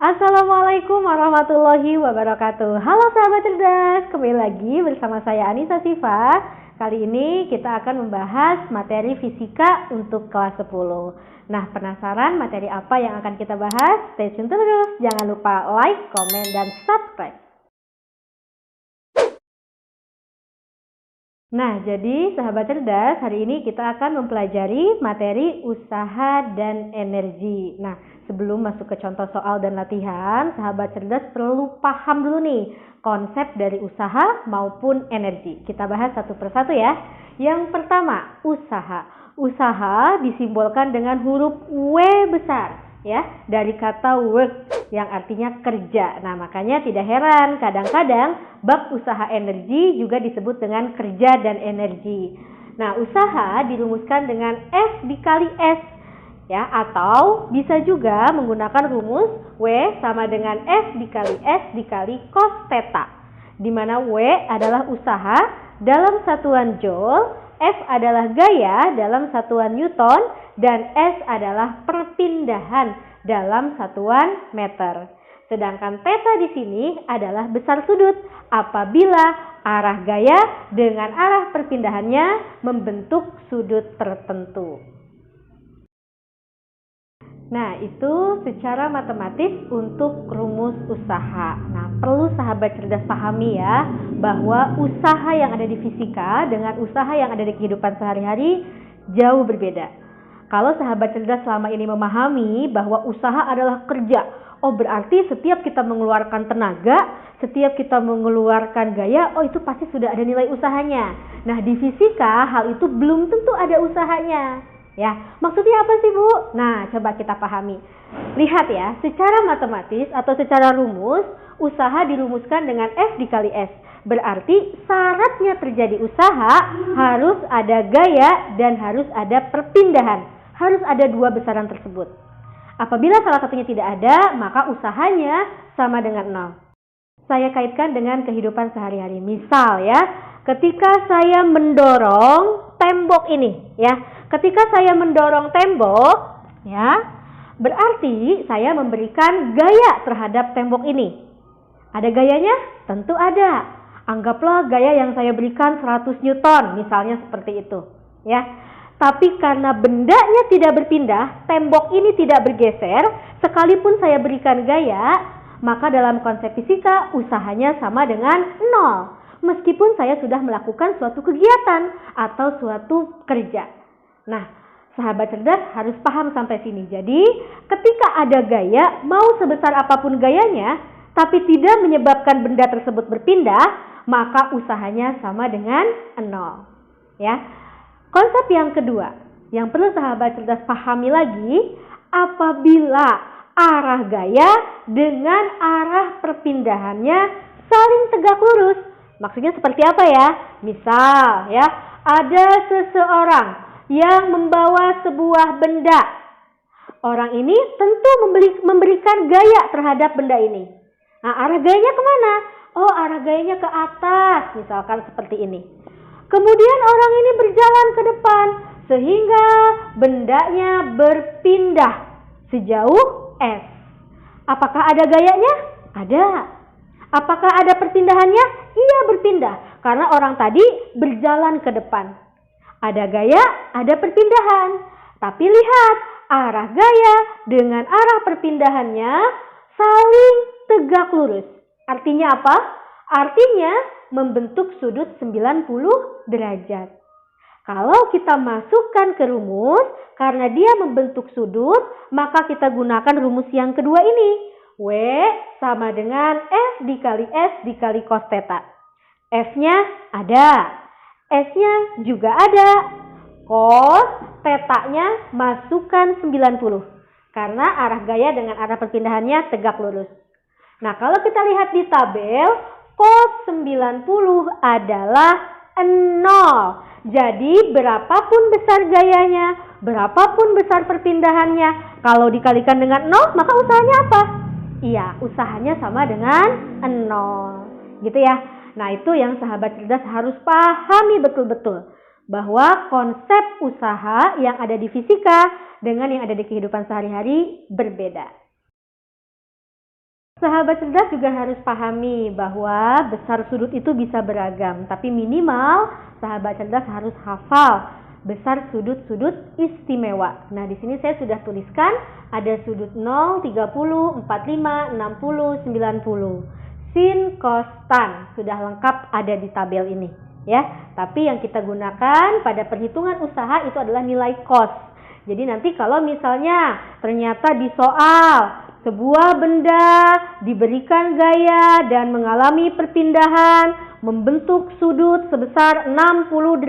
Assalamualaikum warahmatullahi wabarakatuh. Halo sahabat cerdas, kembali lagi bersama saya Anissa Siva. Kali ini kita akan membahas materi fisika untuk kelas 10. Nah, penasaran materi apa yang akan kita bahas? Stay tune terus, jangan lupa like, komen, dan subscribe. Nah, jadi sahabat cerdas, hari ini kita akan mempelajari materi usaha dan energi. Nah, sebelum masuk ke contoh soal dan latihan, sahabat cerdas perlu paham dulu nih konsep dari usaha maupun energi. Kita bahas satu persatu ya. Yang pertama, usaha. Usaha disimbolkan dengan huruf W besar ya, dari kata work yang artinya kerja. Nah, makanya tidak heran kadang-kadang bab usaha energi juga disebut dengan kerja dan energi. Nah, usaha dirumuskan dengan F dikali S ya, atau bisa juga menggunakan rumus W sama dengan F dikali S dikali cos theta, di mana W adalah usaha dalam satuan joule, F adalah gaya dalam satuan Newton, dan S adalah perpindahan dalam satuan meter. Sedangkan theta di sini adalah besar sudut apabila arah gaya dengan arah perpindahannya membentuk sudut tertentu. Nah, itu secara matematis untuk rumus usaha. Nah, perlu sahabat cerdas pahami ya, bahwa usaha yang ada di fisika dengan usaha yang ada di kehidupan sehari-hari jauh berbeda. Kalau sahabat cerdas selama ini memahami bahwa usaha adalah kerja, oh berarti setiap kita mengeluarkan tenaga, setiap kita mengeluarkan gaya, oh itu pasti sudah ada nilai usahanya. Nah, di fisika hal itu belum tentu ada usahanya. Ya, maksudnya apa sih Bu? Nah, coba kita pahami. Lihat ya, secara matematis atau secara rumus, usaha dirumuskan dengan F dikali S. Berarti syaratnya terjadi usaha harus ada gaya dan harus ada perpindahan. Harus ada dua besaran tersebut. Apabila salah satunya tidak ada, maka usahanya sama dengan 0. Saya kaitkan dengan kehidupan sehari-hari. Misal ya, ketika saya mendorong tembok ini ya. Ketika saya mendorong tembok, ya, berarti saya memberikan gaya terhadap tembok ini. Ada gayanya? Tentu ada. Anggaplah gaya yang saya berikan 100 Newton, misalnya seperti itu, ya. Tapi karena bendanya tidak berpindah, tembok ini tidak bergeser, sekalipun saya berikan gaya, maka dalam konsep fisika usahanya sama dengan 0. Meskipun saya sudah melakukan suatu kegiatan atau suatu kerja. Nah, sahabat cerdas harus paham sampai sini. Jadi, ketika ada gaya, mau sebesar apapun gayanya, tapi tidak menyebabkan benda tersebut berpindah, maka usahanya sama dengan 0. Ya. Konsep yang kedua, yang perlu sahabat cerdas pahami lagi, apabila arah gaya dengan arah perpindahannya saling tegak lurus. Maksudnya seperti apa ya? Misal, ya, ada seseorang yang membawa sebuah benda. Orang ini tentu memberikan gaya terhadap benda ini. Nah, arah gayanya kemana? Oh, arah gayanya ke atas, misalkan seperti ini. Kemudian orang ini berjalan ke depan, sehingga bendanya berpindah sejauh S. Apakah ada gayanya? Ada. Apakah ada perpindahannya? Iya, berpindah. Karena orang tadi berjalan ke depan. Ada gaya, ada perpindahan. Tapi lihat, arah gaya dengan arah perpindahannya saling tegak lurus. Artinya apa? Artinya membentuk sudut 90 derajat. Kalau kita masukkan ke rumus, karena dia membentuk sudut, maka kita gunakan rumus yang kedua ini. W sama dengan F dikali S dikali cos theta. F-nya ada. S-nya juga ada. Cos theta-nya masukkan 90. Karena arah gaya dengan arah perpindahannya tegak lurus. Nah, kalau kita lihat di tabel, cos 90 adalah 0. Jadi, berapapun besar gayanya, berapapun besar perpindahannya, kalau dikalikan dengan 0, maka usahanya apa? Iya, usahanya sama dengan 0. Gitu ya. Nah, itu yang sahabat cerdas harus pahami betul-betul. Bahwa konsep usaha yang ada di fisika dengan yang ada di kehidupan sehari-hari berbeda. sahabat cerdas juga harus pahami bahwa besar sudut itu bisa beragam, tapi minimal sahabat cerdas harus hafal besar sudut-sudut istimewa. Nah, di sini saya sudah tuliskan ada sudut 0, 30, 45, 60, 90. Sin, cos, tan sudah lengkap ada di tabel ini, ya. Tapi yang kita gunakan pada perhitungan usaha itu adalah nilai cos. Jadi nanti kalau misalnya ternyata di soal sebuah benda diberikan gaya dan mengalami perpindahan membentuk sudut sebesar 60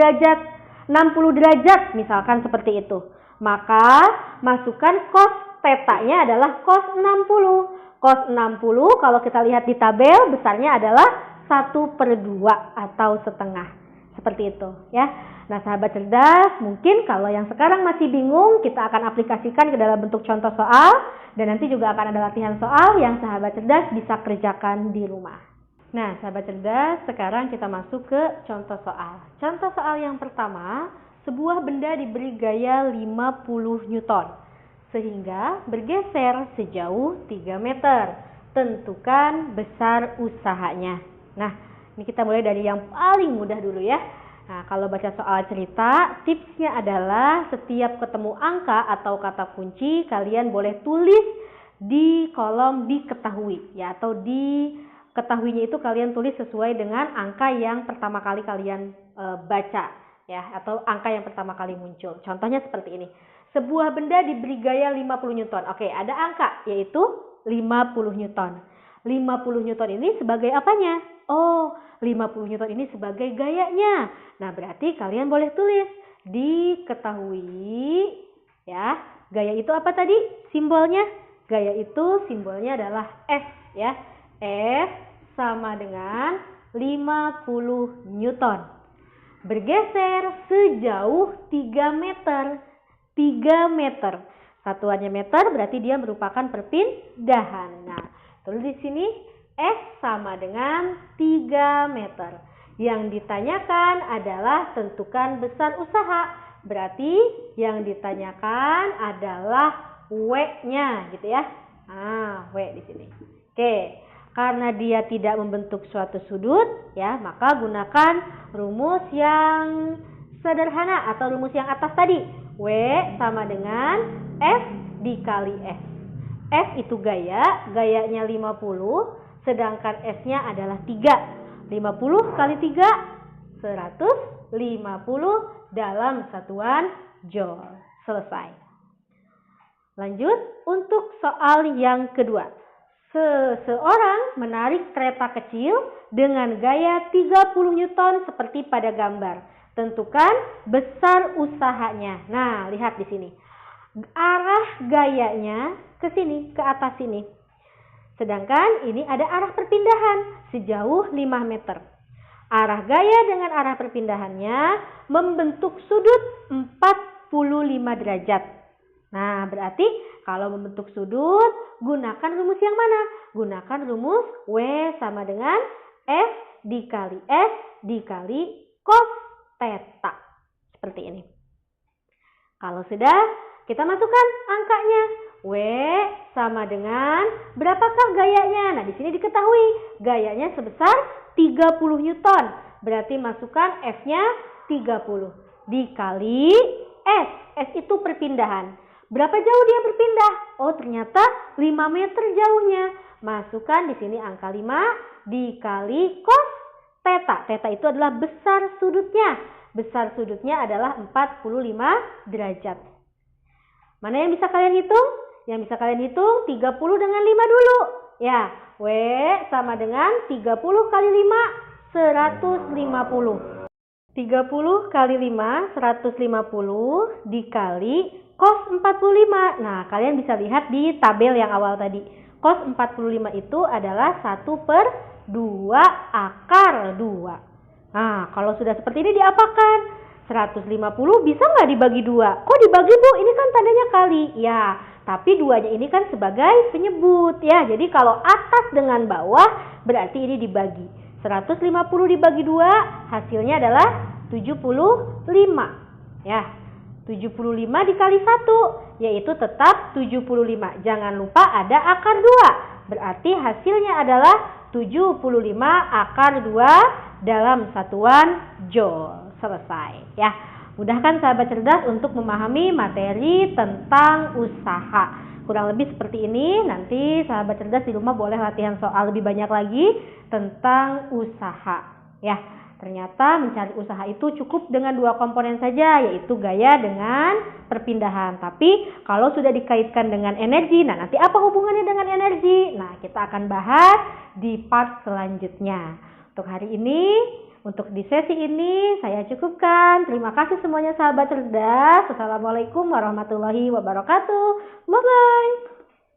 derajat misalkan seperti itu. Maka masukkan cos tetanya adalah cos 60. Cos 60 kalau kita lihat di tabel besarnya adalah 1/2 atau setengah. Seperti itu ya. Nah, sahabat cerdas, mungkin kalau yang sekarang masih bingung, kita akan aplikasikan ke dalam bentuk contoh soal, dan nanti juga akan ada latihan soal yang sahabat cerdas bisa kerjakan di rumah. Nah, sahabat cerdas, sekarang kita masuk ke contoh soal. Contoh soal yang pertama, sebuah benda diberi gaya 50 Newton, sehingga bergeser sejauh 3 meter. Tentukan besar usahanya. Nah, ini kita mulai dari yang paling mudah dulu ya. Nah, kalau baca soal cerita, tipsnya adalah setiap ketemu angka atau kata kunci, kalian boleh tulis di kolom diketahui ya, atau diketahuinya itu kalian tulis sesuai dengan angka yang pertama kali kalian baca ya, atau angka yang pertama kali muncul. Contohnya seperti ini. Sebuah benda diberi gaya 50 Newton. Oke, ada angka yaitu 50 Newton. 50 Newton ini sebagai apanya? Oh, 50 Newton ini sebagai gayanya. Nah, berarti kalian boleh tulis diketahui ya. Gaya itu apa tadi? Simbolnya? Gaya itu simbolnya adalah F ya. F sama dengan 50 Newton. Bergeser sejauh 3 meter. 3 meter. Satuannya meter berarti dia merupakan perpindahan. Nah, tulis di sini F sama dengan 3 meter. Yang ditanyakan adalah tentukan besar usaha. Berarti yang ditanyakan adalah W-nya gitu ya. W di sini. Oke, karena dia tidak membentuk suatu sudut ya, maka gunakan rumus yang sederhana atau rumus yang atas tadi. W sama dengan F dikali S. F itu gaya, gayanya 50. Sedangkan S-nya adalah 3. 50 kali 3, 150 dalam satuan Joule. Selesai. Lanjut untuk soal yang kedua. Seseorang menarik kereta kecil dengan gaya 30 Newton seperti pada gambar. Tentukan besar usahanya. Nah, lihat di sini. Arah gayanya ke sini, ke atas sini. Sedangkan ini ada arah perpindahan sejauh 5 meter. Arah gaya dengan arah perpindahannya membentuk sudut 45 derajat. Nah, berarti kalau membentuk sudut, gunakan rumus yang mana? Gunakan rumus W sama dengan F dikali S dikali cos theta. Seperti ini. Kalau sudah, kita masukkan angkanya. W sama dengan berapakah gayanya? Nah, di sini diketahui gayanya sebesar 30 Newton. Berarti masukkan F-nya 30 dikali S. S itu perpindahan. Berapa jauh dia berpindah? Oh, ternyata 5 meter jauhnya. Masukkan di sini angka 5 dikali cos theta. Theta itu adalah besar sudutnya. Besar sudutnya adalah 45 derajat. Mana yang bisa kalian hitung? Yang bisa kalian hitung 30 dengan 5 dulu. Ya, W sama dengan 30 kali 5, 150. 30 kali 5, 150 dikali cos 45. Nah, kalian bisa lihat di tabel yang awal tadi. Cos 45 itu adalah 1/2 akar 2. Nah, kalau sudah seperti ini diapakan? 150 bisa nggak dibagi 2? Kok dibagi, Bu? Ini kan tandanya kali. Ya, tapi duanya ini kan sebagai penyebut ya. Jadi kalau atas dengan bawah berarti ini dibagi. 150 dibagi 2 hasilnya adalah 75. Ya, 75 dikali 1 yaitu tetap 75. Jangan lupa ada akar 2. Berarti hasilnya adalah 75 akar 2 dalam satuan Joule. Selesai ya. Mudahkan sahabat cerdas untuk memahami materi tentang usaha. Kurang lebih seperti ini. Nanti sahabat cerdas di rumah boleh latihan soal lebih banyak lagi tentang usaha ya. Ternyata mencari usaha itu cukup dengan 2 komponen saja, yaitu gaya dengan perpindahan. Tapi kalau sudah dikaitkan dengan energi, nah nanti apa hubungannya dengan energi? Nah, kita akan bahas di part selanjutnya. Untuk hari ini, untuk di sesi ini saya cukupkan. Terima kasih semuanya sahabat cerdas. Wassalamualaikum warahmatullahi wabarakatuh. Bye-bye.